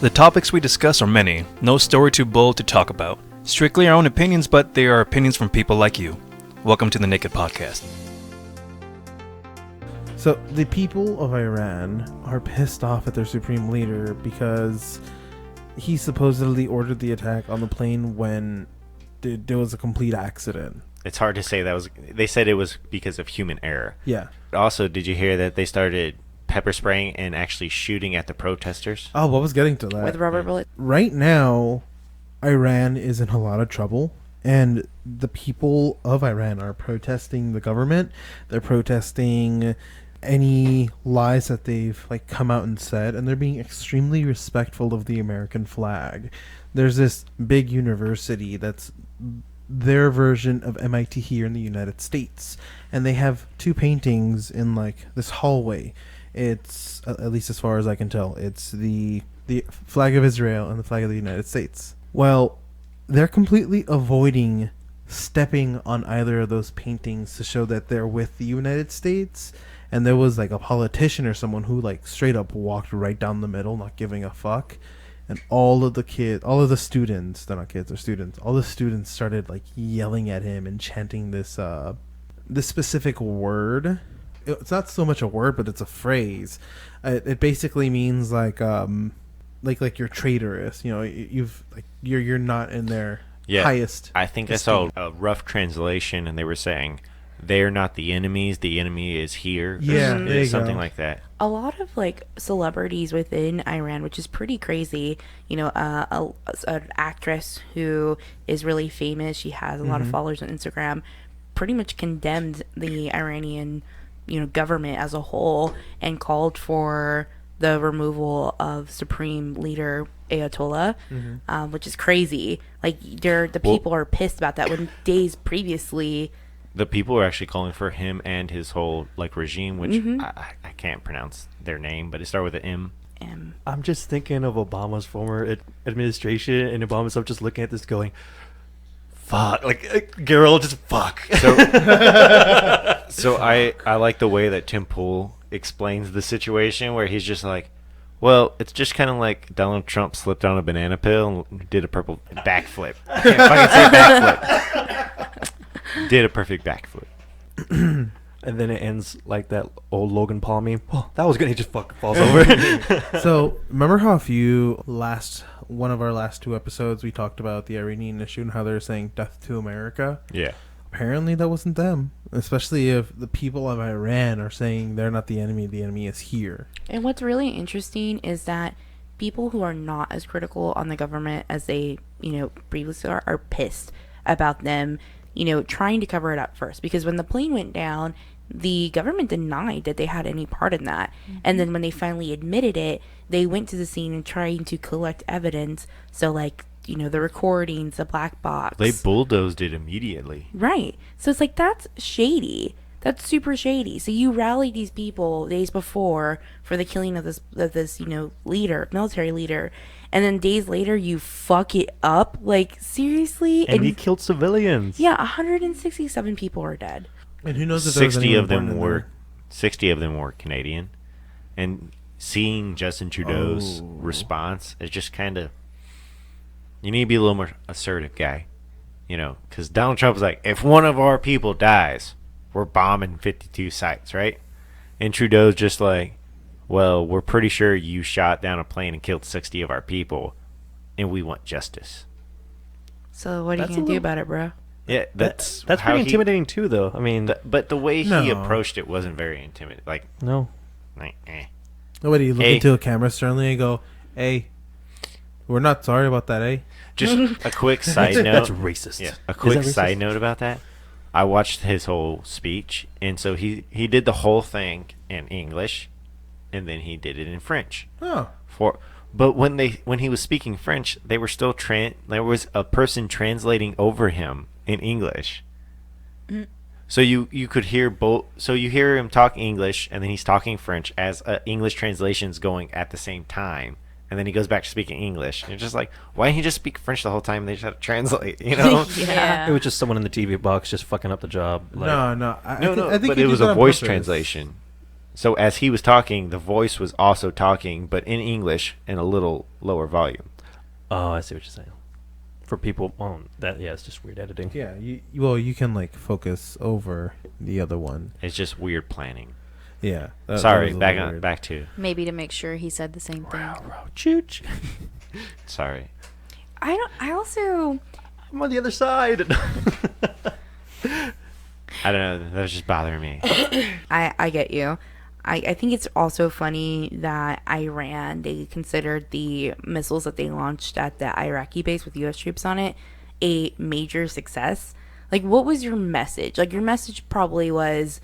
The topics we discuss are many, no story too bold to talk about. Strictly our own opinions, but they are opinions from people like you. Welcome to the Naked Podcast. So, the people of Iran are pissed off at their supreme leader because he supposedly ordered the attack on the plane when there was a complete accident. It's hard to say they said it was because of human error. Yeah. Also, did you hear that they started pepper spraying and actually shooting at the protesters? Oh, I was getting to that. With rubber bullets. Right now, Iran is in a lot of trouble, and the people of Iran are protesting the government. They're protesting any lies that they've come out and said, and they're being extremely respectful of the American flag. There's this big university that's their version of MIT here in the United States, and they have two paintings in this hallway. It's at least as far as I can tell, it's the flag of Israel and the flag of the United States. Well, they're completely avoiding stepping on either of those paintings to show that they're with the United States. And there was a politician or someone who straight up walked right down the middle, not giving a fuck. And all of the students, they're not kids, they're students, all the students started yelling at him and chanting this specific word. It's not so much a word, but it's a phrase. It basically means you're traitorous. You know, you're not in their highest. I think esteem. I saw a rough translation, and they were saying they're not the enemies. The enemy is here. Yeah, or there you something go. like that. A lot of celebrities within Iran, which is pretty crazy. You know, an actress who is really famous. She has a lot of followers on Instagram. Pretty much condemned the Iranian, government as a whole, and called for the removal of Supreme Leader Ayatollah, which is crazy. The people are pissed about that when days previously. The people are actually calling for him and his whole regime, which I can't pronounce their name, but it started with an M. I'm just thinking of Obama's former administration, and Obama himself just looking at this going, fuck. Gerald, just fuck. So I like the way that Tim Pool explains the situation, where he's just well, it's just kind of like Donald Trump slipped on a banana peel and did a purple backflip. I can't fucking say backflip. Did a perfect backflip. And then it ends like that old Logan Paul meme. Oh, that was good. He just fucking falls over. So, remember how one of our last two episodes, we talked about the Iranian issue and how they're saying death to America? Yeah. Apparently that wasn't them. Especially if the people of Iran are saying they're not the enemy is here. And what's really interesting is that people who are not as critical on the government as they, previously are pissed about them, trying to cover it up first. Because when the plane went down, the government denied that they had any part in that. And then when they finally admitted it, they went to the scene and trying to collect evidence. So the recordings, the black box. They bulldozed it immediately. Right. So it's that's shady. That's super shady. So you rallied these people days before for the killing of this leader, military leader, and then days later you fuck it up. Seriously? And he killed civilians. Yeah, 167 people are dead. And who knows if there was 60 anyone of them born in were there. 60 of them were Canadian. And seeing Justin Trudeau's response is just kind of, you need to be a little more assertive, guy. Because Donald Trump was like, if one of our people dies, we're bombing 52 sites, right? And Trudeau's just like, well, we're pretty sure you shot down a plane and killed 60 of our people, and we want justice. So what are you That's going a to do little- about it, bro? Yeah, that's That's how pretty intimidating too, though. I mean, But the way he No. approached it wasn't very intimidating. no. Nobody look Hey. into a camera sternly and go, hey, we're not sorry about that, eh? Just a quick side note. That's racist. Yeah, a Is quick that racist? side note about that. I watched his whole speech, and so he did the whole thing in English, and then he did it in French. Oh. But when he was speaking French, they were still there was a person translating over him in English. So you could hear both. So you hear him talk English, and then he's talking French as English translation's going at the same time. And then he goes back to speaking English. And you're just like, why didn't he just speak French the whole time? They just had to translate, Yeah. It was just someone in the TV box just fucking up the job. No. No, I think but he it did was that a on voice purpose. translation. So as he was talking, the voice was also talking, but in English and a little lower volume. Oh, I see what you're saying. For people, it's just weird editing. Yeah, you can like focus over the other one. It's just weird planning. Yeah. Sorry, was a back little on weird. back to. Maybe to make sure he said the same thing. Chooch. Sorry. I also I'm on the other side. I don't know. That was just bothering me. I get you. I think it's also funny that Iran, they considered the missiles that they launched at the Iraqi base with U.S. troops on it a major success. Like, what was your message? Like, your message probably was,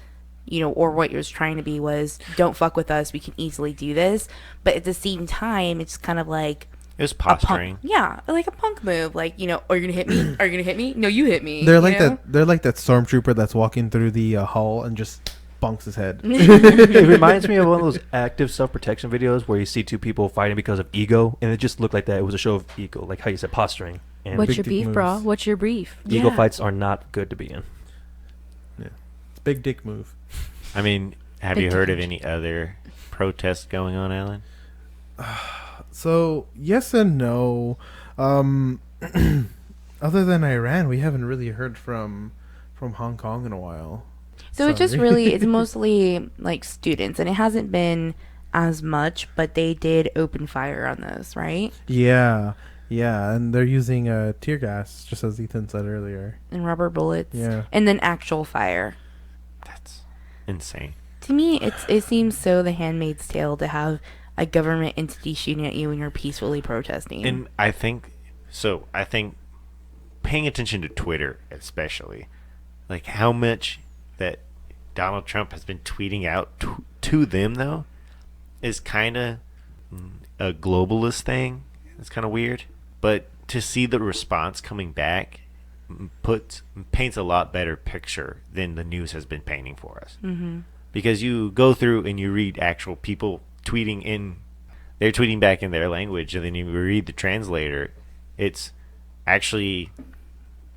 or what yours trying to be was, don't fuck with us, we can easily do this. But at the same time, it's kind of like It was a punk, posturing. yeah, like a punk move. Like, are you gonna hit me? Are you gonna hit me? No, you hit me. They're you like know? that. They're like that stormtrooper that's walking through the hall and just bunks his head. It reminds me of one of those active self-protection videos where you see two people fighting because of ego, and it just looked like that. It was a show of ego, like how you said, posturing. And What's big your dick beef, bro? moves. What's your beef? ego Yeah. fights are not good to be in. Yeah, it's big dick move. I mean, have Big you heard of difference. any other protests going on, Alan? So yes and no. Other than Iran, we haven't really heard from Hong Kong in a while. So it just Sorry. really, it's mostly like students, and it hasn't been as much, but they did open fire on those, right? Yeah, and they're using tear gas, just as Ethan said earlier. And rubber bullets. Yeah. And then actual fire. That's insane. To me, it seems so The Handmaid's Tale to have a government entity shooting at you when you're peacefully protesting. And I think paying attention to Twitter, especially, like how much that Donald Trump has been tweeting out to them, though, is kind of a globalist thing. It's kind of weird. But to see the response coming back paints a lot better picture than the news has been painting for us. Mm-hmm. Because you go through and you read actual people they're tweeting back in their language, and then you read the translator. It's actually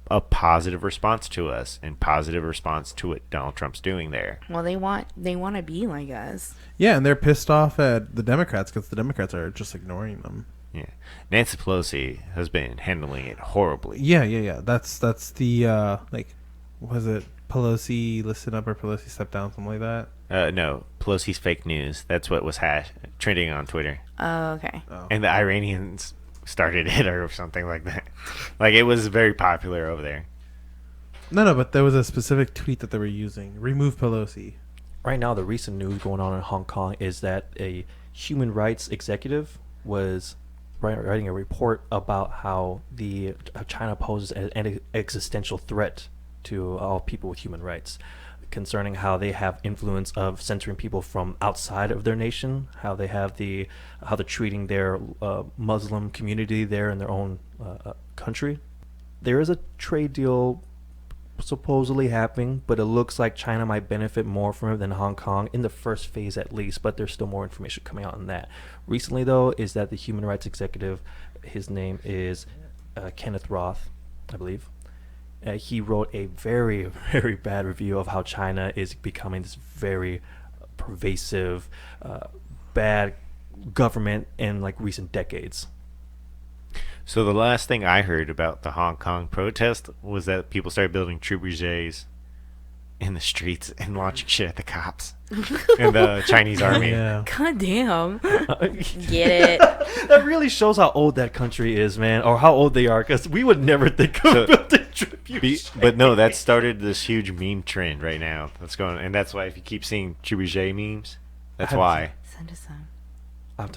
a positive response to us and positive response to what Donald Trump's doing there. Well, they want to be like us. Yeah, and they're pissed off at the Democrats because the Democrats are just ignoring them. Yeah, Nancy Pelosi has been handling it horribly. Yeah. That's the was it Pelosi listen up or Pelosi step down, something like that. No, Pelosi's fake news. That's what was trending on Twitter, Oh, okay. Oh. and the Iranians started it or something like that. Like, it was very popular over there. No, but there was a specific tweet that they were using. Remove Pelosi. Right now, the recent news going on in Hong Kong is that a human rights executive was writing a report about how China poses an existential threat to all people with human rights, concerning how they have influence of censoring people from outside of their nation, how they're treating their Muslim community there in their own country. There is a trade deal supposedly happening, but it looks like China might benefit more from it than Hong Kong in the first phase at least, but there's still more information coming out on that. Recently, though, is that the human rights executive, his name is Kenneth Roth, I believe. He wrote a very, very bad review of how China is becoming this very pervasive, bad government in like recent decades. So the last thing I heard about the Hong Kong protest was that people started building trebuchets in the streets and launching shit at the cops and the Chinese army. Yeah. God damn. That Get it. really shows how old that country is, man, or how old they are, because we would never think of So- building tribute. But no, that started this huge meme trend right now. That's going, and that's why if you keep seeing trebuchet memes, that's haven't why. Send us some.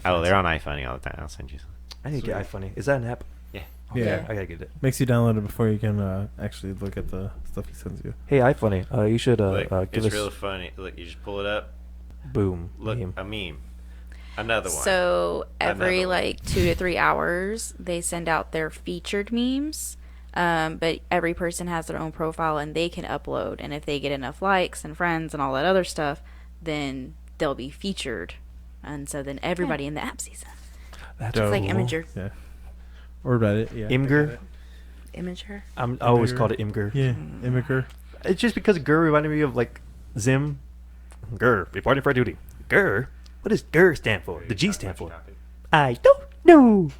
Oh, they're on iFunny all the time. I'll send you some. I need to get iFunny. Is that an app? Yeah. Yeah. I gotta get it. Makes you download it before you can actually look at the stuff he sends you. Hey, iFunny, you should Look, give it's us real funny. Look, you just pull it up. boom. Look, meme. a meme. Another one. So every Another one. like 2 to 3 hours, they send out their featured memes. But every person has their own profile and they can upload. And if they get enough likes and friends and all that other stuff, then they'll be featured. And so then everybody in the app sees them. That's Dope. like cool. Imager. Yeah. Or Reddit. Yeah. Imgur. Imager. I always Imgur. called it Imgur. Yeah. Imgur. It's just because Gur reminded me of like Zim. Gur, reporting for duty. GER? What does GER stand for? The G stand for? I don't know.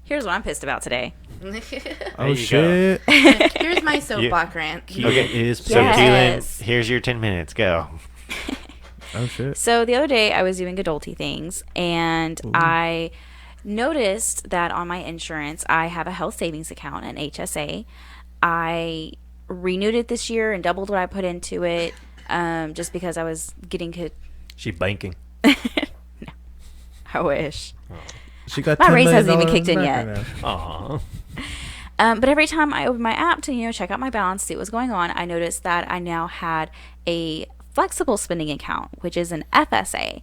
Here's what I'm pissed about today. Oh you shit! Here's my soapbox rant. Okay, is so Yes. Keelan, here's your 10 minutes. Go. Oh shit! So the other day I was doing adulty things, and I noticed that on my insurance I have a health savings account, an HSA. I renewed it this year and doubled what I put into it, just because I was getting. She banking. I wish. She got My $10 raise hasn't million even kicked in back yet. right now. Aw. But every time I opened my app to check out my balance, see what was going on, I noticed that I now had a flexible spending account, which is an FSA.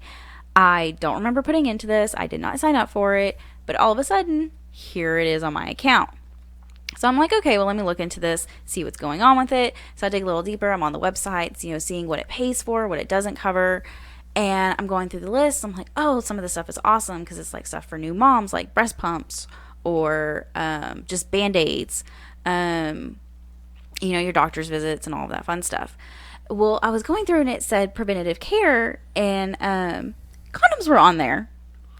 I don't remember putting into this. I did not sign up for it, but all of a sudden, here it is on my account. So I'm like, okay, well, let me look into this, see what's going on with it. So I dig a little deeper. I'm on the website, seeing what it pays for, what it doesn't cover. And I'm going through the list. I'm like, oh, some of this stuff is awesome because it's like stuff for new moms, like breast pumps or just Band-Aids, your doctor's visits and all of that fun stuff. Well, I was going through and it said preventative care, and condoms were on there.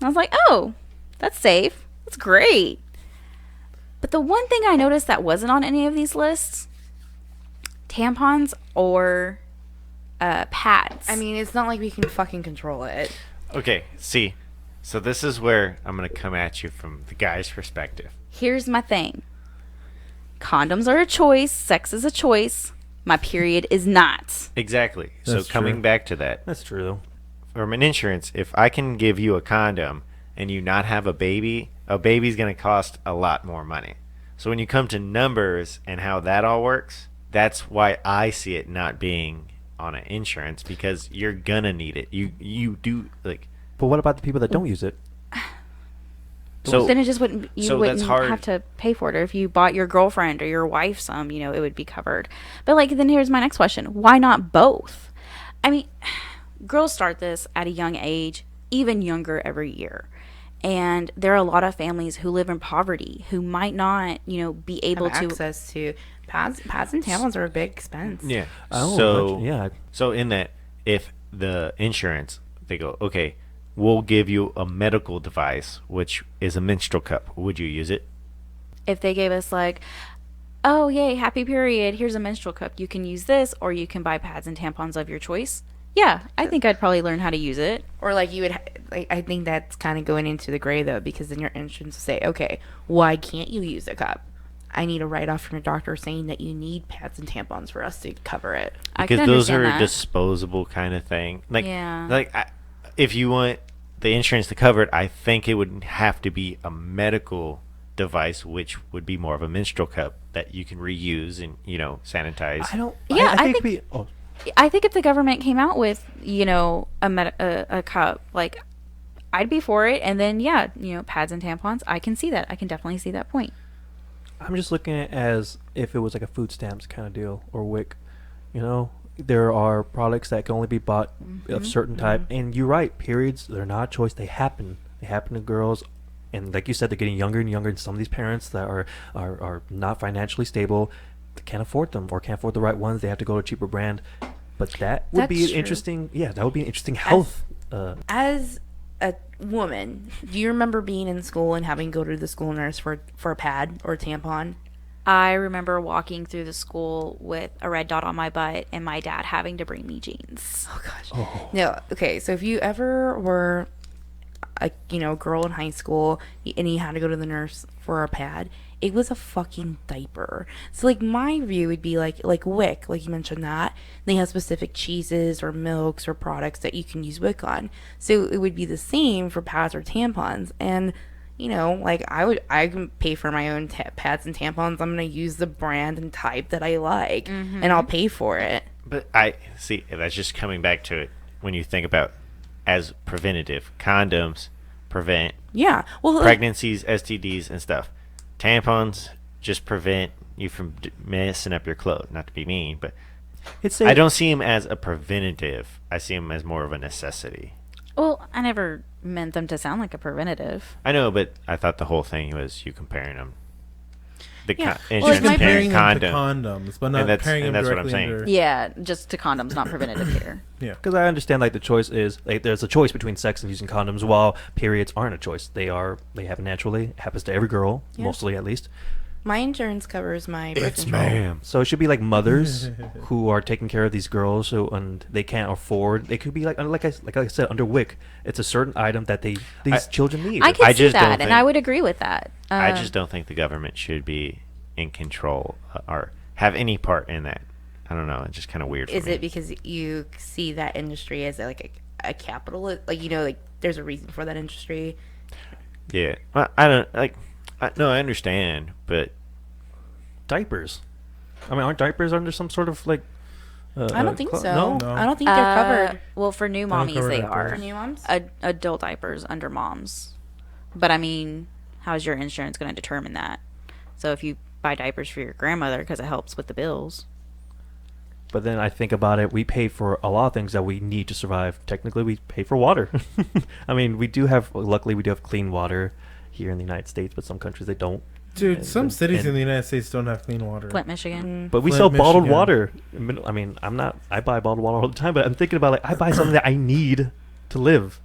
I was like, oh, that's safe. That's great. But the one thing I noticed that wasn't on any of these lists, tampons or pads. I mean, it's not like we can fucking control it. Okay, see. So this is where I'm going to come at you from the guy's perspective. Here's my thing. Condoms are a choice. Sex is a choice. My period is not. Exactly. That's so coming true. back to that, That's true, though. from an insurance, if I can give you a condom and you not have a baby's going to cost a lot more money. So when you come to numbers and how that all works, that's why I see it not being on an insurance, because you're gonna need it. You do, like, But what about the people that don't use it? so Then it just wouldn't. You so wouldn't that's hard. have to pay for it. Or if you bought your girlfriend or your wife some, it would be covered. But then here's my next question: why not both? I mean, girls start this at a young age, even younger every year. And there are a lot of families who live in poverty who might not, be able Have to access to pads and tampons are a big expense. yeah. Oh, So yeah. So in that, if the insurance, they go, okay, we'll give you a medical device, which is a menstrual cup. Would you use it? if they gave us oh yay, happy period, here's a menstrual cup, you can use this, or you can buy pads and tampons of your choice. Yeah, I think I'd probably learn how to use it. Or you would, I think that's kind of going into the gray though, because then your insurance will say, okay, why can't you use a cup? I need a write-off from your doctor saying that you need pads and tampons for us to cover it. I can Because those understand are that. disposable kind of thing. Yeah. If you want the insurance to cover it, I think it would have to be a medical device, which would be more of a menstrual cup that you can reuse and sanitize. I don't. Yeah, I I think. think- Oh, I think if the government came out with, a cup, I'd be for it. And then, yeah, pads and tampons, I can see that. I can definitely see that point. I'm just looking at it as if it was like a food stamps kind of deal or WIC. There are products that can only be bought of certain type, and you're right. Periods, they're not a choice. They happen. They happen to girls, and like you said, they're getting younger and younger. And some of these parents that are not financially stable, they can't afford them or can't afford the right ones. They have to go to a cheaper brand. But that would be That's an true. interesting. Yeah, that would be an interesting health. As a woman, do you remember being in school and having to go to the school nurse for a pad or a tampon? I remember walking through the school with a red dot on my butt and my dad having to bring me jeans. Oh gosh. No. Okay. So if you ever were a girl in high school and you had to go to the nurse for a pad, it was a fucking diaper. So my view would be like WIC, like you mentioned that they have specific cheeses or milks or products that you can use WIC on. So it would be the same for pads or tampons. And I can pay for my own pads and tampons. I'm gonna use the brand and type that I like, and I'll pay for it. But I see that's just coming back to it when you think about as preventative. Condoms prevent Yeah. Well, pregnancies, STDs, and stuff. Tampons just prevent you from messing up your clothes. Not to be mean, but It's I don't see them as a preventative. I see them as more of a necessity. Well, I never meant them to sound like a preventative. I know, but I thought the whole thing was you comparing them. the Yeah. insurance my carrying comparing them to condom. condoms, but not that's- pairing and them that's what I'm directly saying. under. Yeah, just to condoms, not preventative care. Yeah. Because I understand like the choice is like there's a choice between sex and using condoms, while periods aren't a choice. They happen naturally. It happens to every girl, Yeah. mostly at least. My insurance covers my birth It's control. ma'am. So it should be like mothers who are taking care of these girls who and they can't afford. They could be like I said under WIC. It's a certain item that these children need. I can I see just that, don't and think- I would agree with that. I just don't think the government should be in control or have any part in that. I don't know. It's just kind of weird. For Is me. it because you see that industry as like a capitalist? Like, you know, like there's a reason for that industry. Yeah. Well, I don't like. No, I understand, but diapers. I mean, aren't diapers under some sort of like? I don't think so. No. No. I don't think they're covered. Well, for new don't mommies, cover they diapers. are. For new moms? Adult diapers under moms. But I mean, how's your insurance going to determine that? So if you buy diapers for your grandmother because it helps with the bills. But then I think about it. We pay for a lot of things that we need to survive. Technically, we pay for water. I mean, luckily, we do have clean water here in the United States, but some countries they don't. Dude, some cities and- in the United States don't have clean water. Flint, Michigan. But we Flint, sell bottled Michigan. water. I mean, I buy bottled water all the time, but I'm thinking about like, I buy something that I need to live.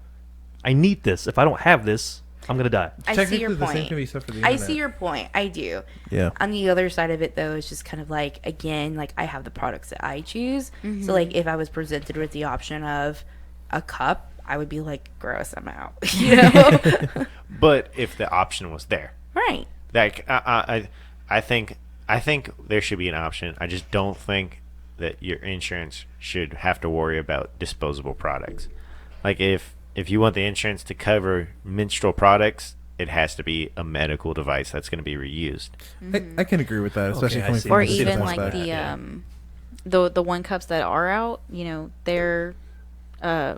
I need this. If I don't have this, I'm going to die. I see Technically, your the same point. can be said for the I internet. see your point. I do. Yeah. On the other side of it, though, it's just kind of like, again, like I have the products that I choose. So, like, if I was presented with the option of a cup, I would be like, gross, I'm out. You know? but if the option was there, Right. like I think there should be an option. I just don't think that your insurance should have to worry about disposable products. Like if you want the insurance to cover menstrual products, it has to be a medical device that's going to be reused. I can agree with that, especially I coming see. from Or a see even the like point. the Yeah. the one cups that are out, you know, they're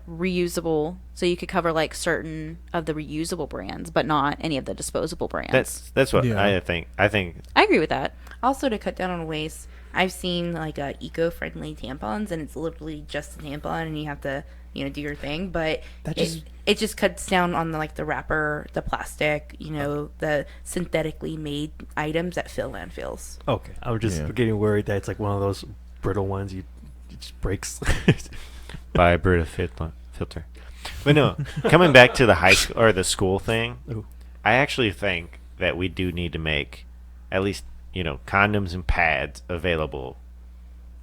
reusable, so you could cover like certain of the reusable brands, but not any of the disposable brands. That's what Yeah. I think. I think I agree with that. Also, to cut down on waste, I've seen like eco-friendly tampons, and it's literally just a tampon, and you have to, you know, do your thing. But That just- it just cuts down on the wrapper, the plastic, you know, the synthetically made items that fill landfills. Okay. I was just Yeah. getting worried that it's like one of those brittle ones. It just breaks. buy a Brita filter. But no, coming back to the high school or the school thing, Ooh. I actually think that we do need to make at least, you know, condoms and pads available.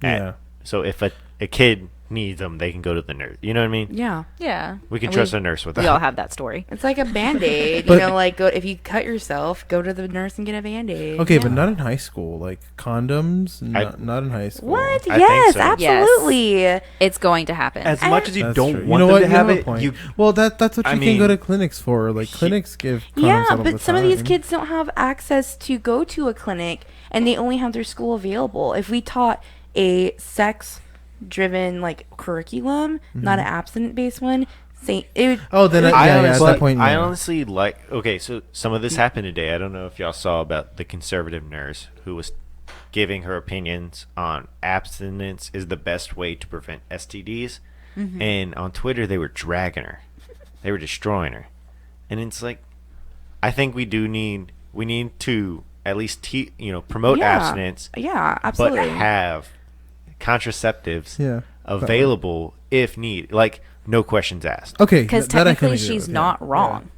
Yeah. So if a kid needs them, they can go to the nurse. You know what I mean? Yeah. Yeah, We can And trust a nurse with We that. all have that story. It's like a Band-Aid, But- you know, like if you cut yourself, go to the nurse and get a Band-Aid. Okay, Yeah. but not in high school. Like condoms, not in high school. What? I think Yes, so. absolutely. It's going to happen. As much as you That's don't true. want them to have it, point. you Well, that's what I you can go mean, to clinics for. Like clinics give condoms Yeah, out all the but some of these time. kids don't have access to go to a clinic, and they only have their school available. If we taught a sex-driven like curriculum, not an abstinent-based one, say it would. Oh, then I yeah, at honestly, that point, I yeah. honestly like. Okay, so some of this happened today. I don't know if y'all saw about the conservative nurse who was giving her opinions on abstinence is the best way to prevent STDs, and on Twitter they were dragging her, they were destroying her, and it's like, I think we need to at least promote Yeah. abstinence, Yeah, but absolutely. have contraceptives Yeah. available if need, like no questions asked. Okay, Because that I can technically agree she's with, yeah. not wrong.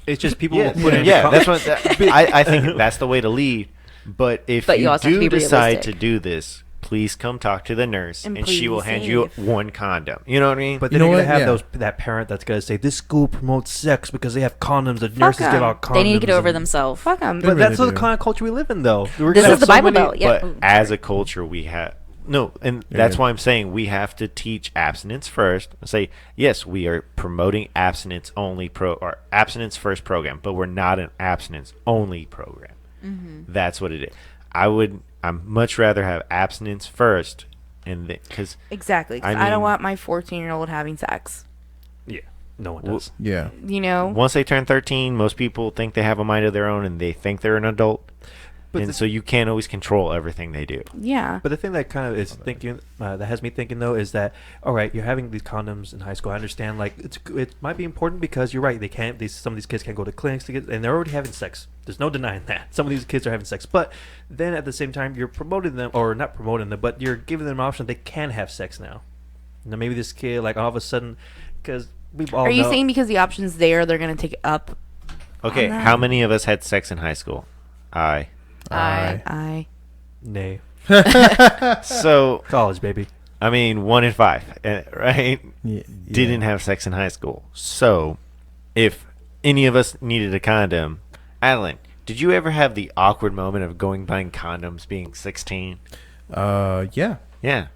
it's just people Yeah, will put it in yeah, the that's what I think that's the way to lead. But if But you you also have to do be decide realistic. to do this, please come talk to the nurse, And and she please will be hand you safe. one condom. You know what I mean? But You then know you're gonna what? have Yeah. that parent that's gonna say this school promotes sex because they have condoms. The nurses give 'em. out condoms. They need to get over and- themselves. Fuck them. They But that's really the do. kind of culture we live in, though. We're This gonna is the have so Bible many- Belt. Yeah. but as a culture, we have no, and You're that's good. why I'm saying we have to teach abstinence first. Say yes, we are promoting abstinence only or abstinence first program, but we're not an abstinence only program. That's what it is. I'm much rather have abstinence first, and because Exactly. 'Cause I I don't mean- want my 14-year-old having sex. Yeah, no one Well, does. Yeah. You know? once they turn 13, most people think they have a mind of their own and they think they're an adult. But and so you can't always control everything they do. Yeah. But the thing that kind of is thinking, that has me thinking though, is that all right, you're having these condoms in high school. I understand, like it might be important because you're right. They can't. Some of these kids can't go to clinics to get, and they're already having sex. There's no denying that. Some of these kids are having sex, but then at the same time, you're promoting them, or not promoting them, but you're giving them an option they can have sex now. Now maybe this kid, like all of a sudden, because we all Are you know- saying because the option's there, they're gonna take it up? Okay, that. how many of us had sex in high school? I. I. nay, So, college baby? I mean, 1 in 5, right? Yeah, Didn't have sex in high school. So, if any of us needed a condom, Adeline, did you ever have the awkward moment of going buying condoms being 16? Yeah. Yeah.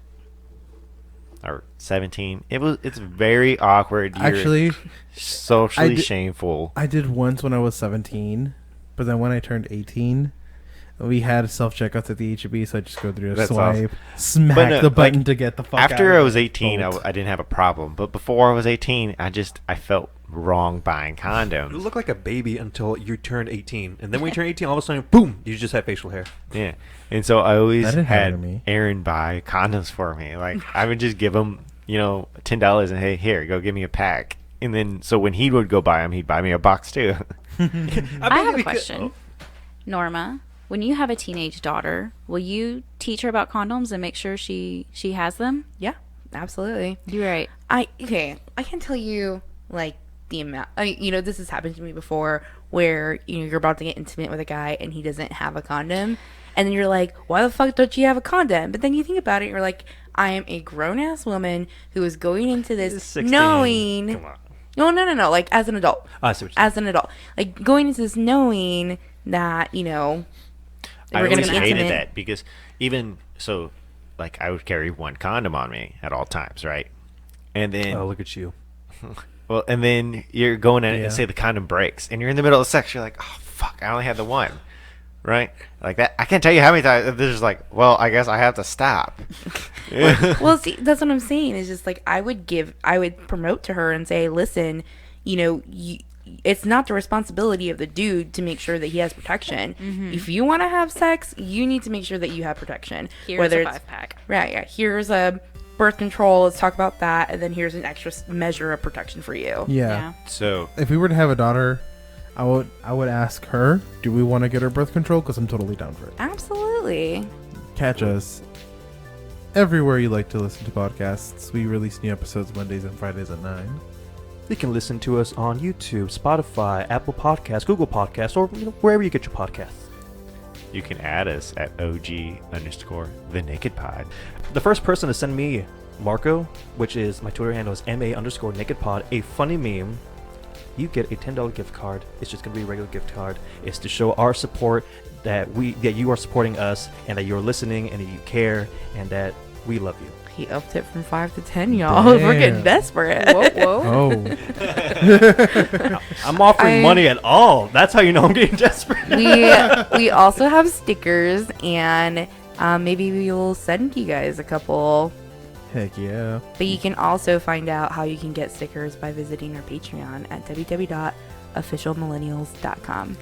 Or 17. It's very awkward. You're Actually, socially I di- shameful. I did once when I was 17, but then when I turned 18, we had self-checkouts at the HEB, so I just go through a That's swipe, smack no, the button like, to get the fuck out. After of I was it. 18, Bolt. I didn't have a problem. But before I was 18, I felt wrong buying You condoms. look like a baby until you turned 18, and then when you turn 18, all of a sudden, boom, you just have facial hair. Yeah. And so I always That didn't happen to had me. Aaron buy condoms for me. Like, I would just give him, $10 and, hey, here, go give me a pack. And then, so when he would go buy them, he'd buy me a box too. I have a question. Norma, when you have a teenage daughter, will you teach her about condoms and make sure she has them? Yeah. Absolutely. You're right. I can't tell you like the amount. This has happened to me before, where you're about to get intimate with a guy and he doesn't have a condom, and then you're like, why the fuck don't you have a condom? But then you think about it, you're like, I am a grown ass woman who is going into this 16. knowing. Come on. No. Like as an adult, I see what you're saying. as an adult, like going into this knowing that I we're gonna always be hated intimate. that because even so, like, I would carry one condom on me at all times, right? And then, Oh, look at you. well, and then you're going in Yeah. and say the condom breaks, and you're in the middle of sex. You're like, oh fuck, I only had the one, right? Like that. I can't tell you how many times. There's like, well, I guess I have to stop. Well, see, that's what I'm saying. Is just like I would promote to her and say, listen, it's not the responsibility of the dude to make sure that he has protection. If you want to have sex, you need to make sure that you have protection. Here's a 5-pack. Right, yeah. Here's a birth control. Let's talk about that, and then here's an extra measure of protection for you. Yeah. So If we were to have a daughter, I would ask her, do we want to get her birth control? Because I'm totally down for it. Absolutely. Catch us everywhere you like to listen to podcasts. We release new episodes Mondays and Fridays at 9. You can listen to us on YouTube, Spotify, Apple Podcasts, Google Podcasts, or wherever you get your podcasts. you can add us at OG_the Naked Pod. The first person to send me, Marco, which is my Twitter handle is MA_NakedPod, a funny meme, you get a $10 gift card. It's just going to be a regular gift card. It's to show our support that you are supporting us and that you're listening and that you care and that we love you. He upped it from 5 to 10, y'all. We're getting Damn. desperate. Whoa. Oh. I'm offering money at all. That's how you know I'm getting desperate. we also have stickers, and maybe we will send you guys a couple. Heck yeah. But you can also find out how you can get stickers by visiting our Patreon at www.officialmillennials.com.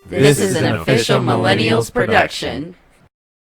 This is an official Millennials production.